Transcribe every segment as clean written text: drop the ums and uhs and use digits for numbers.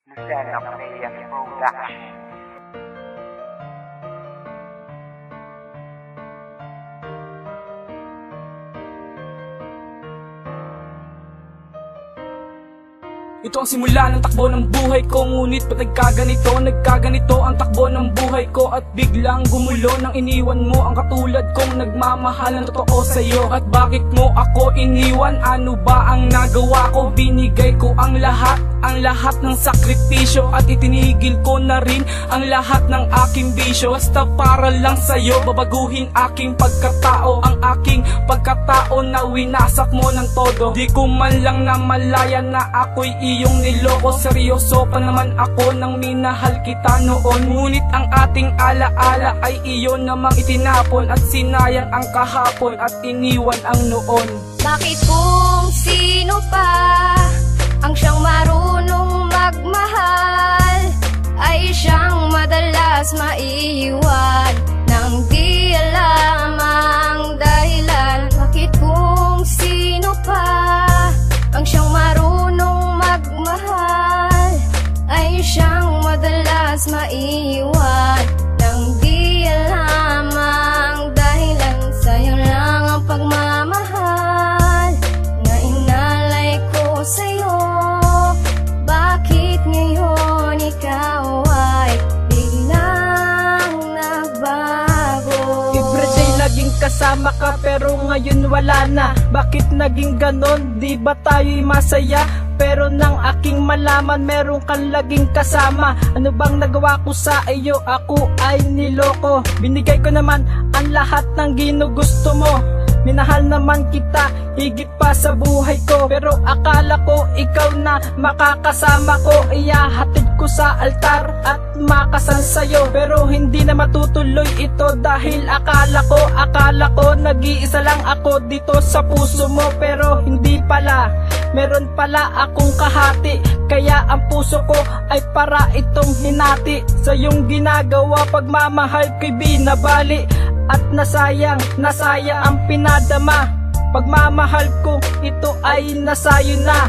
Lucena Media Production. Ito ang simula ng takbo ng buhay ko, ngunit ba't nagkaganito ang takbo ng buhay ko. At biglang gumulo nang iniwan mo ang katulad kong nagmamahal ng totoo sa'yo. At bakit mo ako iniwan? Ano ba ang nagawa ko? Binigay ko ang lahat ng sakripisyo. At itinigil ko na rin ang lahat ng aking bisyo. Basta para lang sa'yo, babaguhin aking pagkatao. Ang aking pagkatao na winasak mo ng todo. Di ko man lang namalaya na ako'y iyong niloko. Seryoso pa naman ako nang minahal kita noon. Ngunit ang ating alaala ay iyon namang itinapon. At sinayang ang kahapon at iniwan ang noon. Bakit kung sino pa ang siyang marunong magmahal ay siyang madalas maiiwan nang di alam ang dahilan? Bakit kung sino pa ang siyang marunong magmahal ay siyang madalas maiiwan nang di alam ang dahilan? Sayang lang ang pagmamahal na inalay ko sa'yo. Bakit ngayon ikaw ay biglang nagbago? Everyday laging kasama ka pero ngayon wala na. Bakit naging ganon? Di ba tayo'y masaya? Pero nang aking malaman meron kang laging kasama. Ano bang nagawa ko sa iyo? Ako ay niloko. Binigay ko naman ang lahat ng ginugusto mo. Minahal naman kita higit pa sa buhay ko. Pero akala ko ikaw na makakasama ko. Iyahatid ko sa altar at makasal sa'yo. Pero hindi na matutuloy ito dahil akala ko nag-iisa lang ako dito sa puso mo. Pero hindi pala, meron pala akong kahati. Kaya ang puso ko ay para itong hinati. Sa iyong ginagawa pagmamahal ko'y binabali. At nasayang ang pinadama. Pagmamahal ko ito ay nasayo na.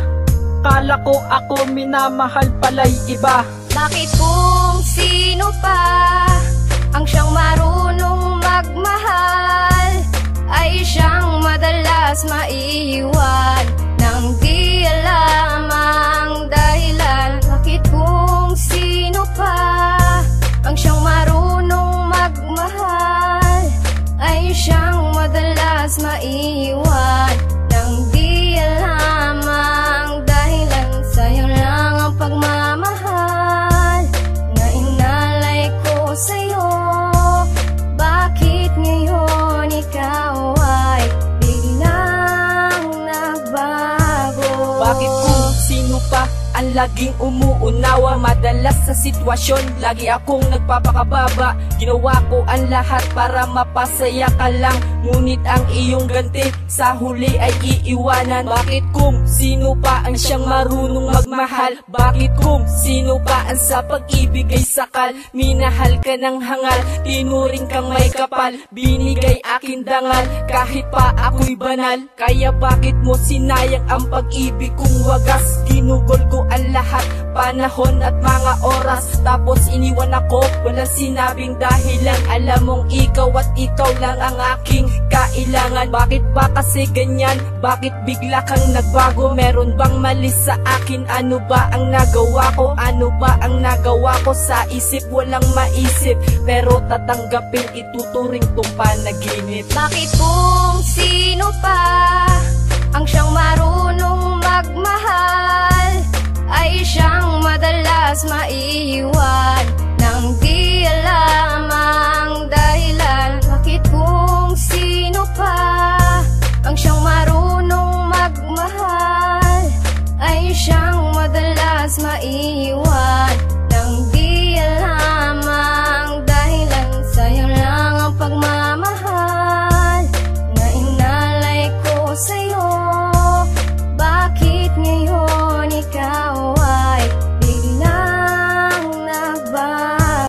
Kala ko ako minamahal pala'y iba. Bakit kung sino pa ang siyang marunong magmahal ay siyang madalas maiiwan nang di alam ang dahilan? Bakit kung sino pa ang siyang marunong magmahal ay siyang madalas maiiwan nang di alam ang dahilan? Sayang lang ang pagmamahal na inalay ko sa'yo. Bakit ngayon ikaw ay biglang nagbago? Bakit kung sino pa ang laging umuunawa? Madalas sa sitwasyon lagi akong nagpapakababa. Ginawa ko ang lahat para mapasaya ka lang, ngunit ang iyong ganti sa huli ay iiwanan. Bakit kung sino pa ang siyang marunong magmahal? Bakit kung sino pa ang sa pag-ibig ay sakal? Minahal ka ng hangal, tinuring kang may kapal. Binigay akin dangal, kahit pa ako'y banal. Kaya bakit mo sinayang ang pag-ibig kong wagas? Ginugol ko ang lahat, panahon at mga oras. Tapos iniwan ako, walang sinabing dahilan. Alam mong ikaw at ikaw lang ang aking kailangan. Bakit ba kasi ganyan? Bakit bigla kang nagbago? Meron bang mali sa akin? Ano ba ang nagawa ko? Ano ba ang nagawa ko? Sa isip walang maisip, pero tatanggapin ituturing tong panaginip. Bakit kung sino pa ang siyang marunong magmahal ay siyang madalas maiiwan